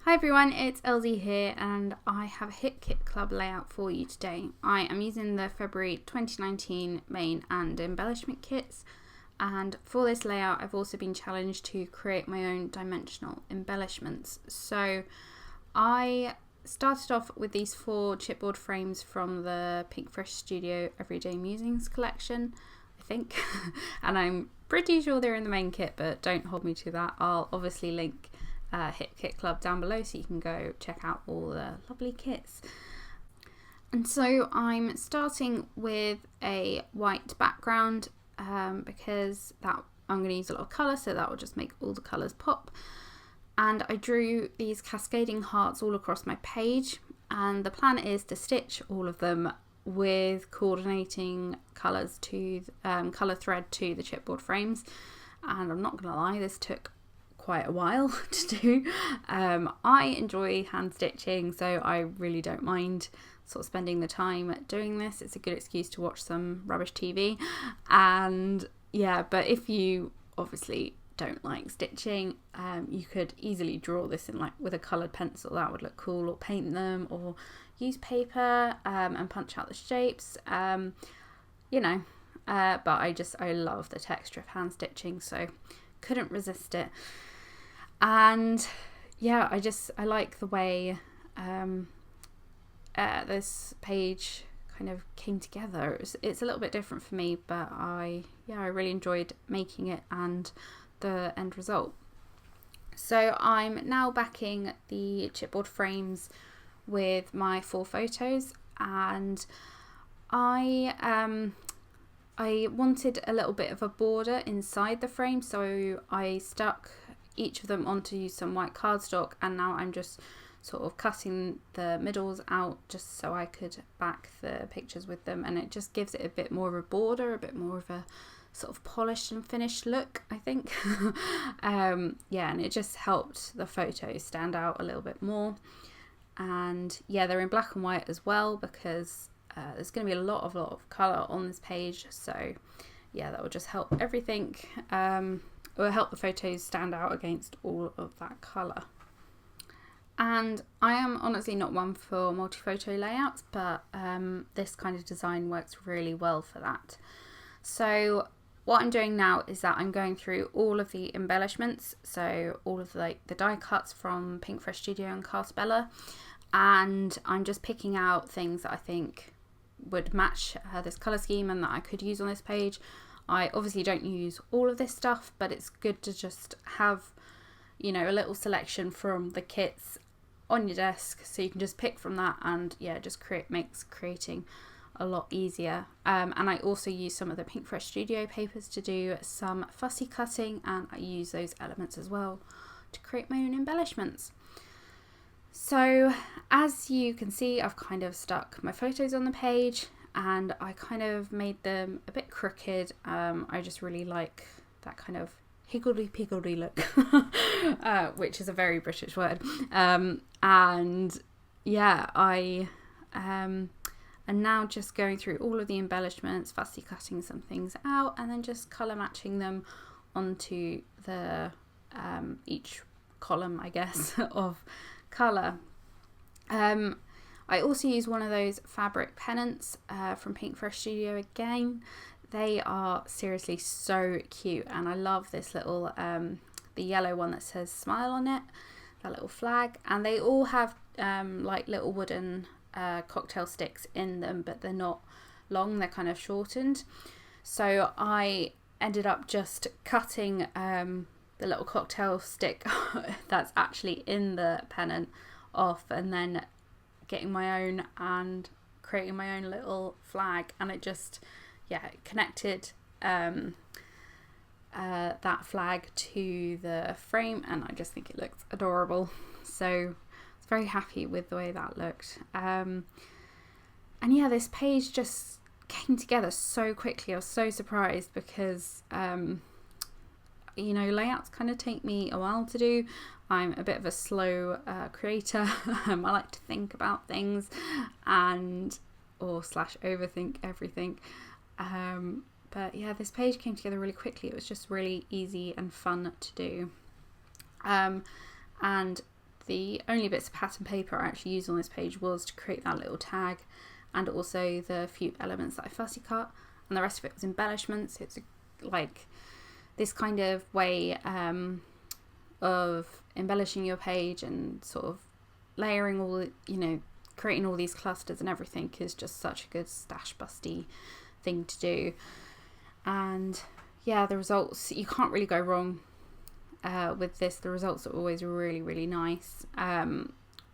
Hi everyone, it's LZ here and I have a Hit Kit Club layout for you today. I am using the February 2019 main and embellishment kits, and for this layout I've also been challenged to create my own dimensional embellishments. So I started off with these 4 chipboard frames from the Pink Fresh Studio Everyday Musings collection, I think, and I'm pretty sure they're in the main kit, but don't hold me to that. I'll obviously link Hit Kit Club down below so you can go check out all the lovely kits. And so I'm starting with a white background because that I'm going to use a lot of colour, so that will just make all the colours pop. And I drew these cascading hearts all across my page, and the plan is to stitch all of them with coordinating colours to colour thread to the chipboard frames. And I'm not going to lie, this took quite a while to do. I enjoy hand stitching, so I really don't mind sort of spending the time doing this. It's a good excuse to watch some rubbish TV, and yeah, but if you obviously don't like stitching, you could easily draw this in like with a coloured pencil. That would look cool, or paint them, or use paper and punch out the shapes, you know, but I love the texture of hand stitching, so couldn't resist it. And yeah, I like the way this page kind of came together. It's a little bit different for me, but I really enjoyed making it and the end result. So I'm now backing the chipboard frames with my 4 photos, and I wanted a little bit of a border inside the frame, so I stuck each of them onto some white cardstock, and now I'm just sort of cutting the middles out just so I could back the pictures with them, and it just gives it a bit more of a border, a bit more of a sort of polished and finished look, I think. Yeah, and it just helped the photos stand out a little bit more. And yeah, they're in black and white as well because there's going to be a lot of colour on this page, so yeah, that will just help everything. It will help the photos stand out against all of that colour. And I am honestly not one for multi-photo layouts, but this kind of design works really well for that. So what I'm doing now is that I'm going through all of the embellishments, so all of the die cuts from Pink Fresh Studio and Bella, and I'm just picking out things that I think would match this colour scheme and that I could use on this page. I obviously don't use all of this stuff, but it's good to just have, you know, a little selection from the kits on your desk, so you can just pick from that, and yeah, just makes creating a lot easier. And I also use some of the Pink Fresh Studio papers to do some fussy cutting, and I use those elements as well to create my own embellishments. So as you can see, I've kind of stuck my photos on the page, and I kind of made them a bit crooked. I just really like that kind of higgledy-piggledy look, which is a very British word. And yeah, I am now just going through all of the embellishments, fussy cutting some things out, and then just colour matching them onto the each column, I guess, of colour. I also use one of those fabric pennants from Pink Fresh Studio again. They are seriously so cute, and I love this little, the yellow one that says smile on it, that little flag, and they all have like little wooden cocktail sticks in them, but they're not long, they're kind of shortened. So I ended up just cutting the little cocktail stick that's actually in the pennant off, and then getting my own and creating my own little flag, and it just connected that flag to the frame, and I just think it looks adorable, so I was very happy with the way that looked. And yeah, this page just came together so quickly. I was so surprised because you know, layouts kind of take me a while to do. I'm a bit of a slow creator. I like to think about things and or overthink everything. But yeah, this page came together really quickly. It was just really easy and fun to do. And the only bits of pattern paper I actually used on this page was to create that little tag, and also the few elements that I fussy cut, and the rest of it was embellishments. It's like this kind of way of embellishing your page and sort of layering all the, you know, creating all these clusters and everything is just such a good stash busty thing to do. And yeah, the results, you can't really go wrong with this. The results are always really, really nice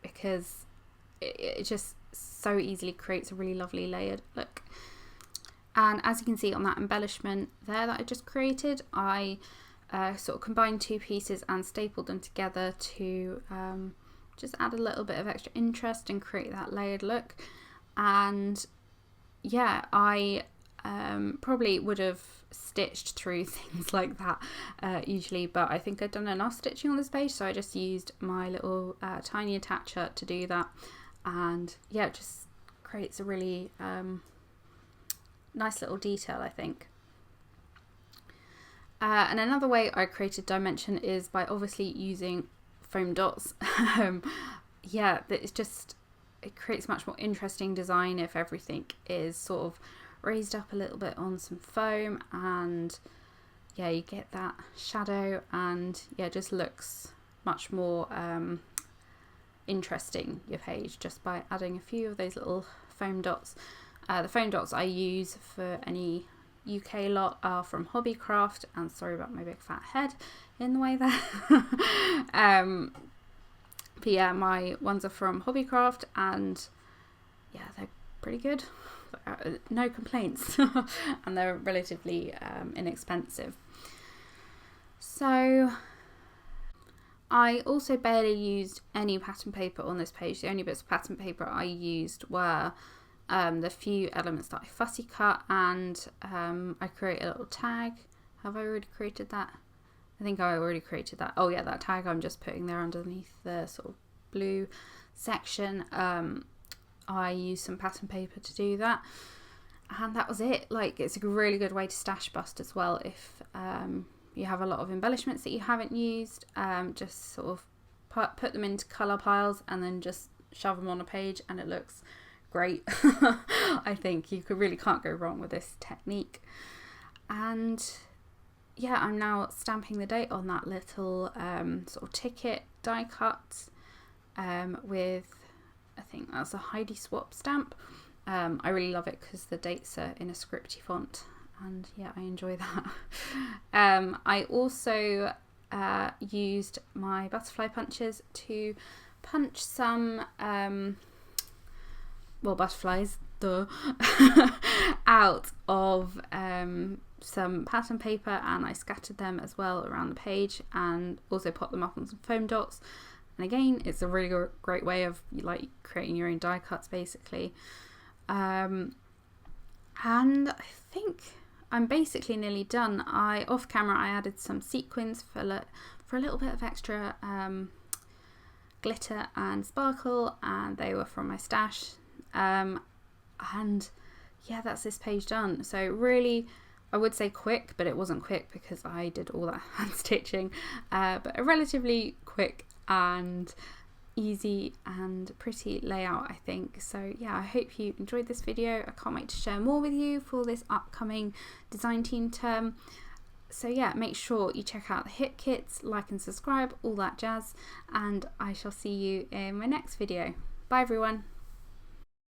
because it just so easily creates a really lovely layered look. And as you can see on that embellishment there that I just created, I sort of combined two pieces and stapled them together to just add a little bit of extra interest and create that layered look. And yeah, I probably would have stitched through things like that usually, but I think I'd done enough stitching on this page, so I just used my little tiny attacher to do that. And yeah, it just creates a really nice little detail, I think. And another way I created dimension is by obviously using foam dots. Yeah, it's just, it creates much more interesting design if everything is sort of raised up a little bit on some foam, and yeah, you get that shadow, and yeah, it just looks much more interesting, your page, just by adding a few of those little foam dots. The foam dots I use for any UK lot are from Hobbycraft, and sorry about my big fat head in the way there. But yeah, my ones are from Hobbycraft, and yeah, they're pretty good. No complaints. And they're relatively inexpensive. So I also barely used any pattern paper on this page. The only bits of pattern paper I used were the few elements that I fussy cut, and I created a little tag. Have I already created that? I think I already created that. Oh yeah, that tag I'm just putting there underneath the sort of blue section. I used some pattern paper to do that, and that was it. Like, it's a really good way to stash bust as well if you have a lot of embellishments that you haven't used. Just sort of put them into colour piles and then just shove them on a page, and it looks great. I think you really can't go wrong with this technique. And yeah, I'm now stamping the date on that little sort of ticket die cut with, I think that's a Heidi Swap stamp. I really love it because the dates are in a scripty font, and yeah, I enjoy that. I also used my butterfly punches to punch some butterflies out of some pattern paper, and I scattered them as well around the page, and also popped them up on some foam dots. And again, it's a really great way of like creating your own die cuts basically. And I think I'm basically nearly done. Off camera I added some sequins for a little bit of extra glitter and sparkle, and they were from my stash. And yeah, that's this page done. So really, I would say quick, but it wasn't quick because I did all that hand stitching, but a relatively quick and easy and pretty layout, I think. So yeah, I hope you enjoyed this video. I can't wait to share more with you for this upcoming design team term. So yeah, make sure you check out the hit kits, like and subscribe, all that jazz, and I shall see you in my next video. Bye everyone.